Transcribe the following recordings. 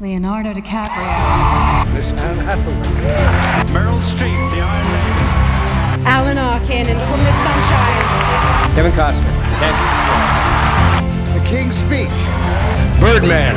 Leonardo DiCaprio. Miss Anne Hathaway. Meryl Streep, the Iron Lady. Alan Arkin in Little Miss Sunshine. Kevin Costner. The King's Speech. Birdman.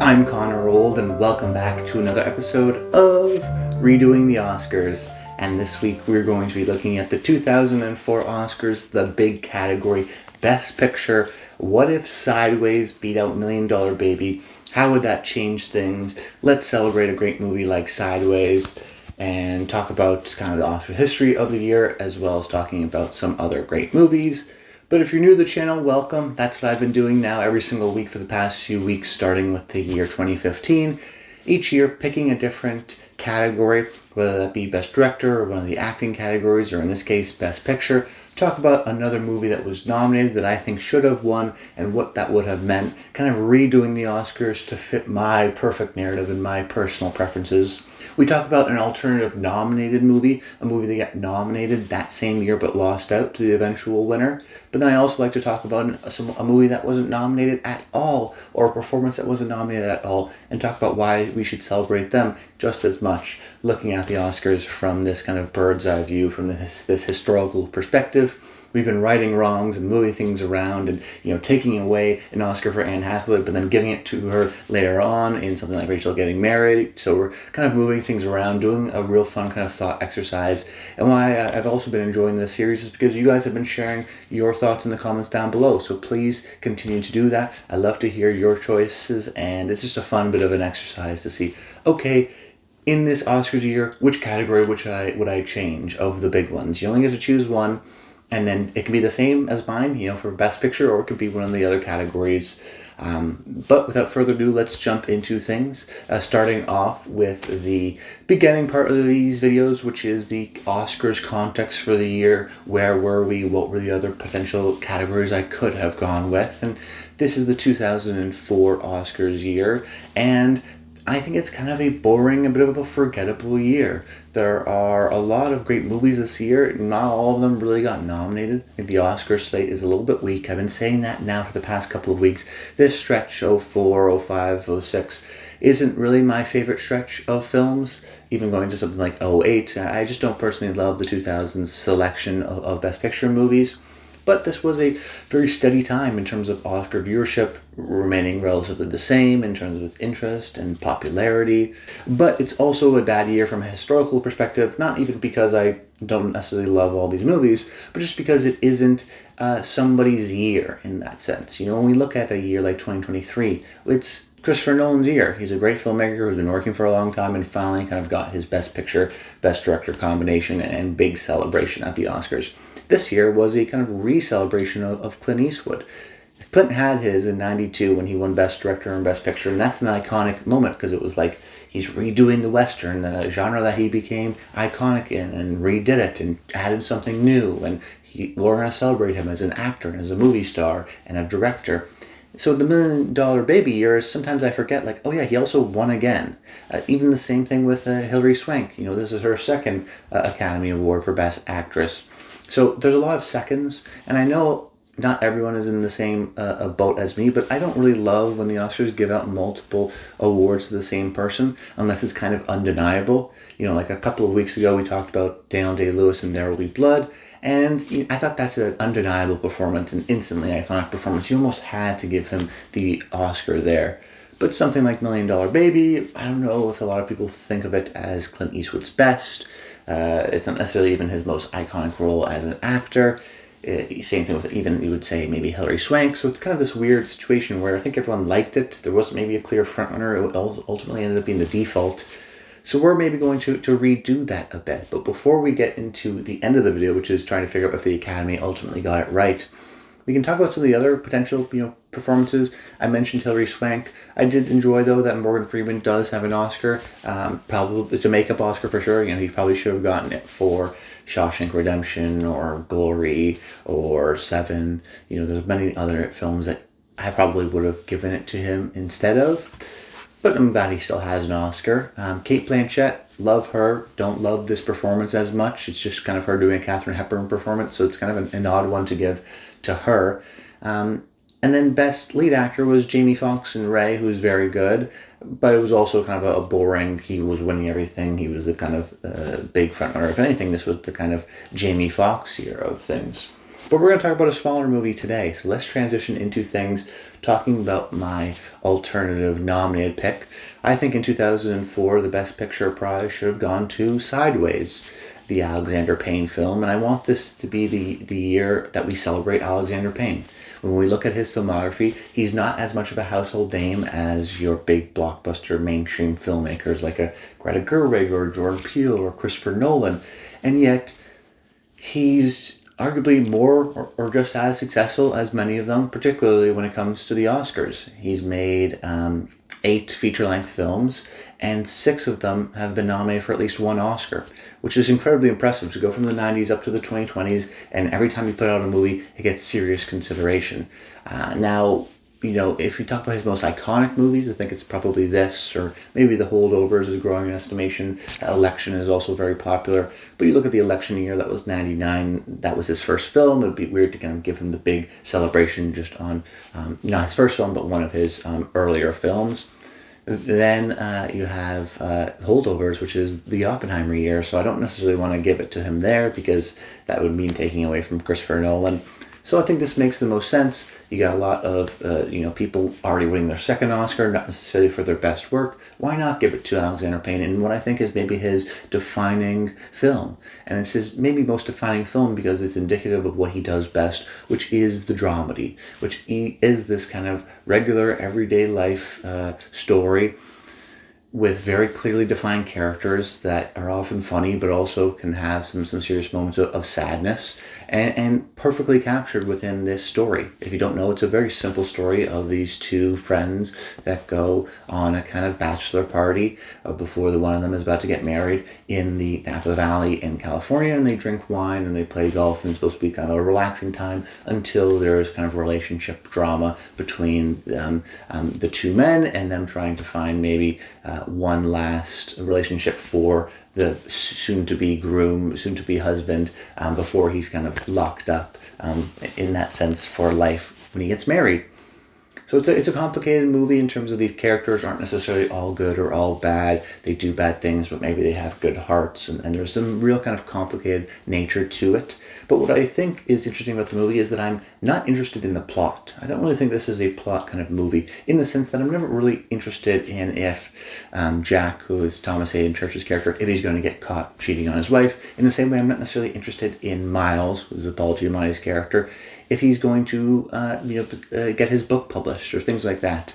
I'm Connor Old, and welcome back to another episode of Redoing the Oscars. And this week we're going to be looking at the 2004 Oscars, the big category, Best Picture. What if Sideways beat out $1 Million Baby? How would that change things? Let's celebrate a great movie like Sideways and talk about kind of the Oscar history of the year, as well as talking about some other great movies. But if you're new to the channel, welcome. That's what I've been doing now every single week for the past few weeks, starting with the year 2015. Each year, picking a different category, whether that be Best Director or one of the acting categories, or in this case, Best Picture. Talk about another movie that was nominated that I think should have won and what that would have meant. Kind of redoing the Oscars to fit my perfect narrative and my personal preferences. We talk about an alternative nominated movie, a movie that got nominated that same year but lost out to the eventual winner. But then I also like to talk about a movie that wasn't nominated at all, or a performance that wasn't nominated at all, and talk about why we should celebrate them just as much, looking at the Oscars from this kind of bird's eye view, from this historical perspective. We've been righting wrongs and moving things around and, taking away an Oscar for Anne Hathaway, but then giving it to her later on in something like Rachel Getting Married. So we're kind of moving things around, doing a real fun kind of thought exercise. And why I've also been enjoying this series is because you guys have been sharing your thoughts in the comments down below. So please continue to do that. I love to hear your choices, and it's just a fun bit of an exercise to see, okay, in this Oscars year, which category would I change of the big ones? You only get to choose one. And then it can be the same as mine, for Best Picture, or it could be one of the other categories. But without further ado, let's jump into things. Starting off with the beginning part of these videos, which is the Oscars context for the year. Where were we? What were the other potential categories I could have gone with? And this is the 2004 Oscars year. And I think it's kind of a boring, a bit of a forgettable year. There are a lot of great movies this year. Not all of them really got nominated. I think the Oscar slate is a little bit weak. I've been saying that now for the past couple of weeks. This stretch, 04, 05, 06, isn't really my favorite stretch of films. Even going to something like 08, I just don't personally love the 2000s selection of Best Picture movies. But this was a very steady time in terms of Oscar viewership, remaining relatively the same in terms of its interest and popularity. But it's also a bad year from a historical perspective, not even because I don't necessarily love all these movies, but just because it isn't somebody's year in that sense. When we look at a year like 2023, it's Christopher Nolan's year. He's a great filmmaker who's been working for a long time and finally kind of got his Best Picture, Best Director combination and big celebration at the Oscars. This year was a kind of re-celebration of Clint Eastwood. Clint had his in 92 when he won Best Director and Best Picture, and that's an iconic moment because it was like he's redoing the Western, a genre that he became iconic in, and redid it and added something new, and we're going to celebrate him as an actor and as a movie star and a director. So the $1 Million Baby years, sometimes I forget, he also won again. Even the same thing with Hilary Swank. This is her second Academy Award for Best Actress. So there's a lot of seconds, and I know not everyone is in the same boat as me, but I don't really love when the Oscars give out multiple awards to the same person, unless it's kind of undeniable. Like a couple of weeks ago, we talked about Daniel Day-Lewis and There Will Be Blood, and I thought that's an undeniable performance, an instantly iconic performance. You almost had to give him the Oscar there. But something like $1 Million Baby, I don't know if a lot of people think of it as Clint Eastwood's best. It's not necessarily even his most iconic role as an actor. Same thing with even, you would say, maybe Hilary Swank. So it's kind of this weird situation where I think everyone liked it. There wasn't maybe a clear frontrunner. It ultimately ended up being the default. So we're maybe going to redo that a bit. But before we get into the end of the video, which is trying to figure out if the Academy ultimately got it right, we can talk about some of the other potential, performances. I mentioned Hilary Swank. I did enjoy, though, that Morgan Freeman does have an Oscar. Probably it's a makeup Oscar for sure. He probably should have gotten it for Shawshank Redemption or Glory or Seven. There's many other films that I probably would have given it to him instead of. but I'm glad he still has an Oscar. Kate Blanchett, love her. Don't love this performance as much. It's just kind of her doing a Katharine Hepburn performance, so it's kind of an odd one to give to her. And then best lead actor was Jamie Foxx in Ray, who was very good, but it was also kind of a boring, he was winning everything, he was the kind of big frontrunner. If anything, this was the kind of Jamie Foxx year of things. But we're going to talk about a smaller movie today, so let's transition into things talking about my alternative nominated pick. I think in 2004, the Best Picture prize should have gone to Sideways, the Alexander Payne film, and I want this to be the year that we celebrate Alexander Payne. When we look at his filmography, he's not as much of a household name as your big blockbuster mainstream filmmakers like a Greta Gerwig or Jordan Peele or Christopher Nolan, and yet he's arguably more or just as successful as many of them, particularly when it comes to the Oscars. He's made 8 feature-length films, and 6 of them have been nominated for at least 1 Oscar, which is incredibly impressive to go from the 90s up to the 2020s, and every time you put out a movie, it gets serious consideration. Now, you know, if we talk about his most iconic movies, I think it's probably this, or maybe The Holdovers is growing in estimation. Election is also very popular. But you look at the election year, that was 99, that was his first film. It would be weird to kind of give him the big celebration just on, not his first film, but one of his earlier films. Then you have Holdovers, which is the Oppenheimer year, so I don't necessarily want to give it to him there because that would mean taking away from Christopher Nolan. So I think this makes the most sense. You got a lot of people already winning their second Oscar, not necessarily for their best work. Why not give it to Alexander Payne in what I think is maybe his defining film? And it's his maybe most defining film because it's indicative of what he does best, which is the dramedy, which is this kind of regular everyday life story with very clearly defined characters that are often funny, but also can have some serious moments of sadness, and perfectly captured within this story. If you don't know, it's a very simple story of these 2 friends that go on a kind of bachelor party before the one of them is about to get married in the Napa Valley in California, and they drink wine and they play golf, and it's supposed to be kind of a relaxing time until there's kind of relationship drama between the 2 men and them trying to find maybe one last relationship for the soon-to-be groom, soon-to-be husband, before he's kind of locked up in that sense for life when he gets married. So it's a complicated movie in terms of these characters aren't necessarily all good or all bad. They do bad things, but maybe they have good hearts, and there's some real kind of complicated nature to it. But what I think is interesting about the movie is that I'm not interested in the plot. I don't really think this is a plot kind of movie in the sense that I'm never really interested in if Jack, who is Thomas Hayden Church's character, if he's going to get caught cheating on his wife. In the same way, I'm not necessarily interested in Miles, who's Paul Giamatti's character, if he's going to get his book published or things like that.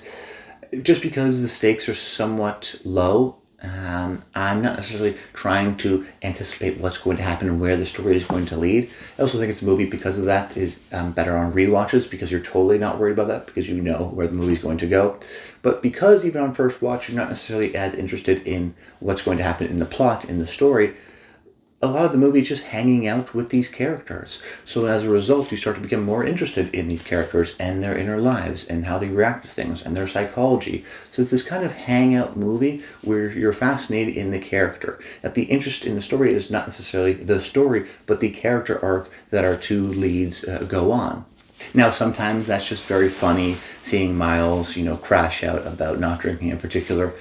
Just because the stakes are somewhat low, I'm not necessarily trying to anticipate what's going to happen and where the story is going to lead. I also think it's a movie because of that is better on rewatches because you're totally not worried about that because you know where the movie's going to go. But because even on first watch you're not necessarily as interested in what's going to happen in the plot, in the story, a lot of the movie is just hanging out with these characters. So as a result, you start to become more interested in these characters and their inner lives and how they react to things and their psychology. So it's this kind of hangout movie where you're fascinated in the character. That the interest in the story is not necessarily the story, but the character arc that our 2 leads go on. Now, sometimes that's just very funny, seeing Miles, crash out about not drinking a particular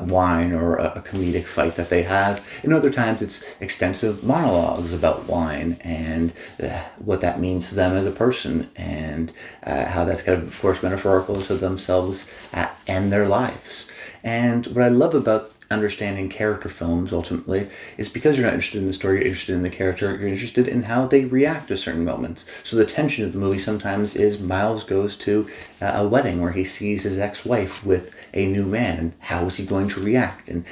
wine or a comedic fight that they have. And other times it's extensive monologues about wine and what that means to them as a person and how that's kind of course, metaphorical to themselves and their lives. And what I love about understanding character films ultimately is because you're not interested in the story, you're interested in the character, you're interested in how they react to certain moments. So the tension of the movie sometimes is Miles goes to a wedding where he sees his ex-wife with a new man, and how is he going to react, and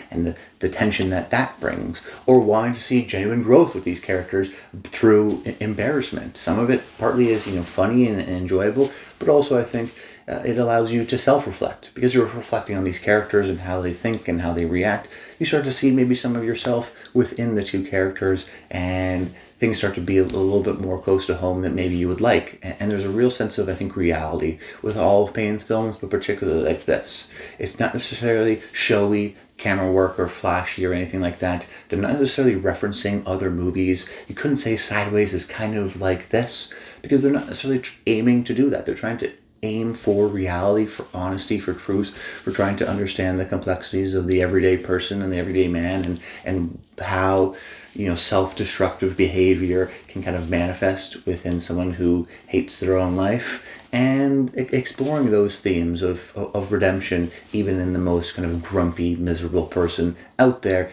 the tension that brings, or wanting to see genuine growth with these characters through embarrassment. Some of it partly is funny and enjoyable, but also I think it allows you to self-reflect. Because you're reflecting on these characters and how they think and how they react, you start to see maybe some of yourself within the two characters, and things start to be a little bit more close to home than maybe you would like. And there's a real sense of, I think, reality with all of Payne's films, but particularly like this. It's not necessarily showy camera work or flashy or anything like that. They're not necessarily referencing other movies. You couldn't say Sideways is kind of like this, because they're not necessarily aiming to do that. They're trying to aim for reality, for honesty, for truth, for trying to understand the complexities of the everyday person and the everyday man, and how, you know, self-destructive behavior can kind of manifest within someone who hates their own life, and exploring those themes of redemption, even in the most kind of grumpy, miserable person out there,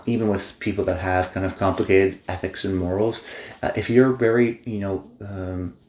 even with people that have kind of complicated ethics and morals. If you're very,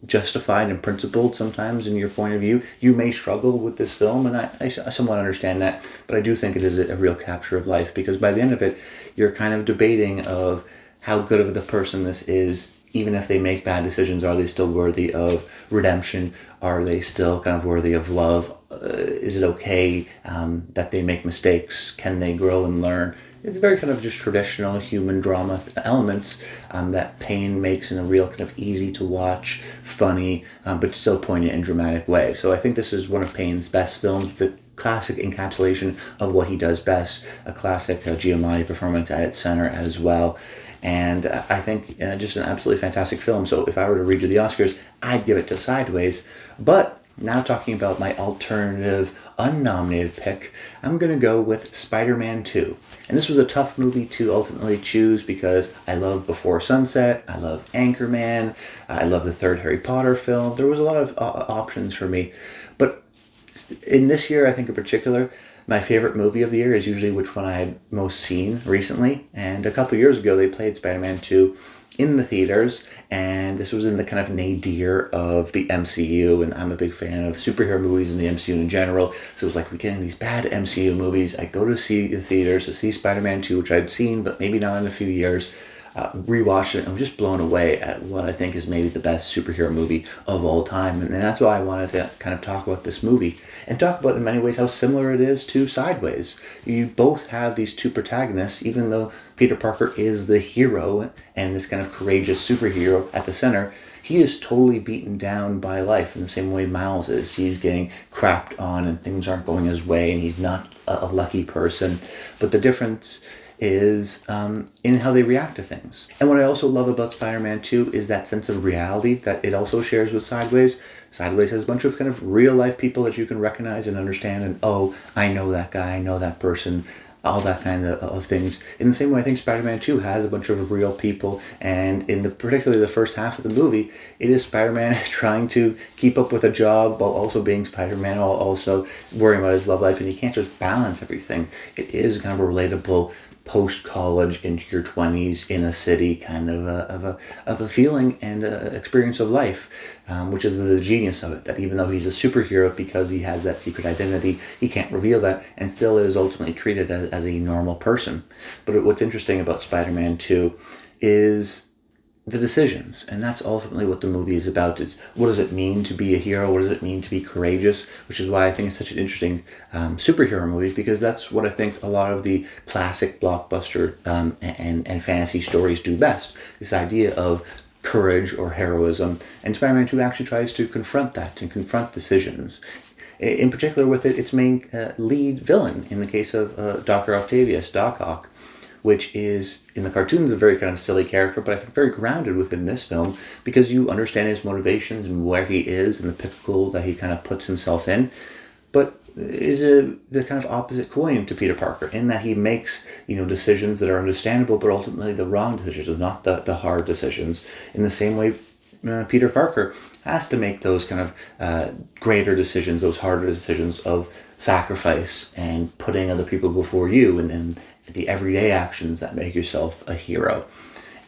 justified and principled sometimes in your point of view, you may struggle with this film, and I somewhat understand that, but I do think it is a real capture of life, because by the end of it, you're kind of debating of how good of the person this is. Even if they make bad decisions, are they still worthy of redemption? Are they still kind of worthy of love? Is it okay that they make mistakes? Can they grow and learn? It's very kind of just traditional human drama elements that Payne makes in a real kind of easy to watch, funny, but still poignant and dramatic way. So I think this is one of Payne's best films. It's a classic encapsulation of what he does best, a classic Giamatti performance at its center as well. And I think just an absolutely fantastic film. So if I were to redo the Oscars, I'd give it to Sideways. But now talking about my alternative unnominated pick, I'm going to go with Spider-Man 2. And this was a tough movie to ultimately choose, because I love Before Sunset, I love Anchorman, I love the third Harry Potter film. There was a lot of options for me. But in this year, I think in particular, my favorite movie of the year is usually which one I had most seen recently. And a couple years ago, they played Spider-Man 2 in the theaters, and this was in the kind of nadir of the MCU, and I'm a big fan of superhero movies and the MCU in general, so it was like we're getting these bad MCU movies. I go to see the theaters to see Spider-Man 2, which I'd seen, but maybe not in a few years. Rewatched it, and I'm just blown away at what I think is maybe the best superhero movie of all time. And that's why I wanted to kind of talk about this movie, and talk about in many ways how similar it is to Sideways. You both have these two protagonists, even though Peter Parker is the hero and this kind of courageous superhero at the center. He is totally beaten down by life in the same way Miles is. He's getting crapped on and things aren't going his way, and he's not a lucky person. But the difference is in how they react to things. And what I also love about Spider-Man 2 is that sense of reality that it also shares with Sideways. Sideways has a bunch of kind of real life people that you can recognize and understand, and oh, I know that guy, I know that person, all that kind of things. In the same way, I think Spider-Man 2 has a bunch of real people, and in particularly the first half of the movie, it is Spider-Man trying to keep up with a job while also being Spider-Man, while also worrying about his love life, and he can't just balance everything. It is kind of a relatable post-college into your 20s in a city kind of a feeling and experience of life, which is the genius of it, that even though he's a superhero, because he has that secret identity, he can't reveal that, and still is ultimately treated as a normal person. But what's interesting about Spider-Man 2 is the decisions, and that's ultimately what the movie is about. It's what does it mean to be a hero, what does it mean to be courageous, which is why I think it's such an interesting superhero movie, because that's what I think a lot of the classic blockbuster and fantasy stories do best, this idea of courage or heroism, and Spider-Man 2 actually tries to confront that and confront decisions. In particular with its main lead villain, in the case of Dr. Octavius, Doc Ock, which is, in the cartoons, a very kind of silly character, but I think very grounded within this film, because you understand his motivations and where he is and the pickle that he kind of puts himself in, but is the kind of opposite coin to Peter Parker, in that he makes, decisions that are understandable, but ultimately the wrong decisions, not the hard decisions. In the same way, Peter Parker has to make those kind of greater decisions, those harder decisions of sacrifice and putting other people before you, and then the everyday actions that make yourself a hero.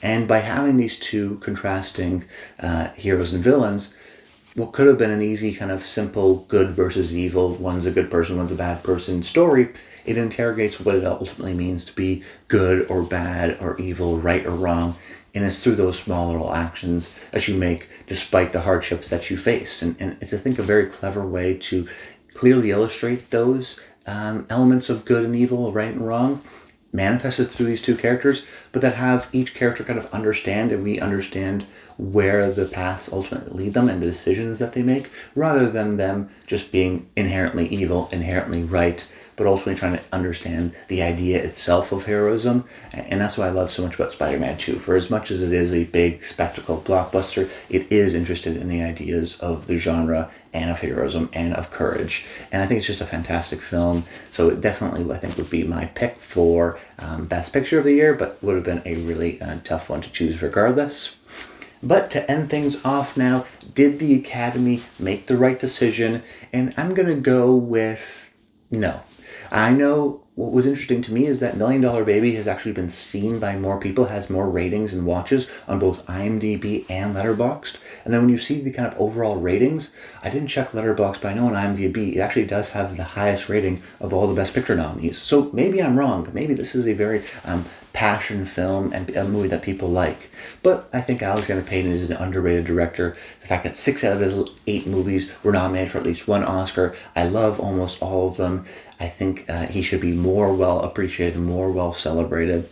And by having these two contrasting heroes and villains, what could have been an easy kind of simple good versus evil, one's a good person, one's a bad person story, it interrogates what it ultimately means to be good or bad or evil, right or wrong, And it's through those small little actions that you make despite the hardships that you face. And it's, I think, a very clever way to clearly illustrate those elements of good and evil, right and wrong, manifested through these two characters, but that have each character kind of understand, and we understand where the paths ultimately lead them and the decisions that they make, rather than them just being inherently evil, inherently right, but ultimately trying to understand the idea itself of heroism. And that's what I love so much about Spider-Man 2. For as much as it is a big spectacle blockbuster, it is interested in the ideas of the genre and of heroism and of courage. And I think it's just a fantastic film. So it definitely, I think, would be my pick for Best Picture of the year, but would have been a really tough one to choose regardless. But to end things off now, did the Academy make the right decision? And I'm going to go with no. I know what was interesting to me is that $1 Million Baby has actually been seen by more people, has more ratings and watches on both IMDb and Letterboxd. And then when you see the kind of overall ratings, I didn't check Letterboxd, but I know on IMDb it actually does have the highest rating of all the Best Picture nominees. So maybe I'm wrong. Maybe this is a very passion film and a movie that people like. But I think Alexander Payne is an underrated director. The fact that 6 out of his 8 movies were nominated for at least one Oscar. I love almost all of them. I think he should be more well appreciated, more well celebrated.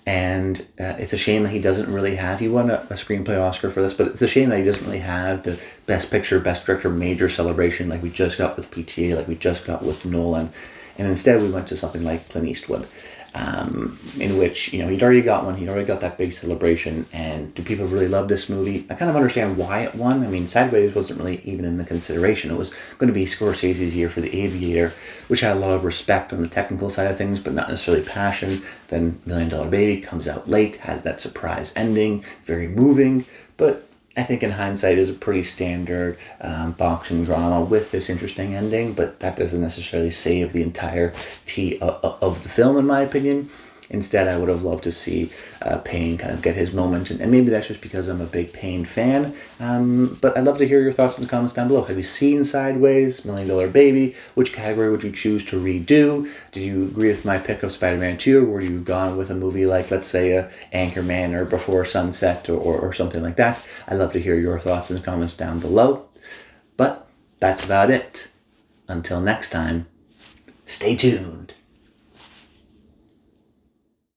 And it's a shame that he doesn't really have, he won a screenplay Oscar for this, but it's a shame that he doesn't really have the Best Picture, Best Director major celebration like we just got with PTA, like we just got with Nolan. And instead we went to something like Clint Eastwood, in which, you know, he'd already got one, he'd already got that big celebration. And do people really love this movie? I kind of understand why it won. I mean, Sideways wasn't really even in the consideration. It was going to be Scorsese's year for The Aviator, which had a lot of respect on the technical side of things, but not necessarily passion. Then $1 Million Baby comes out late, has that surprise ending, very moving, but I think in hindsight is a pretty standard boxing drama with this interesting ending, but that doesn't necessarily save the entirety of the film, in my opinion. Instead, I would have loved to see Payne kind of get his moment, and maybe that's just because I'm a big Payne fan, but I'd love to hear your thoughts in the comments down below. Have you seen Sideways, $1 Million Baby? Which category would you choose to redo? Did you agree with my pick of Spider-Man 2, or would you have gone with a movie like, let's say, Anchorman or Before Sunset or something like that? I'd love to hear your thoughts in the comments down below. But that's about it. Until next time, stay tuned.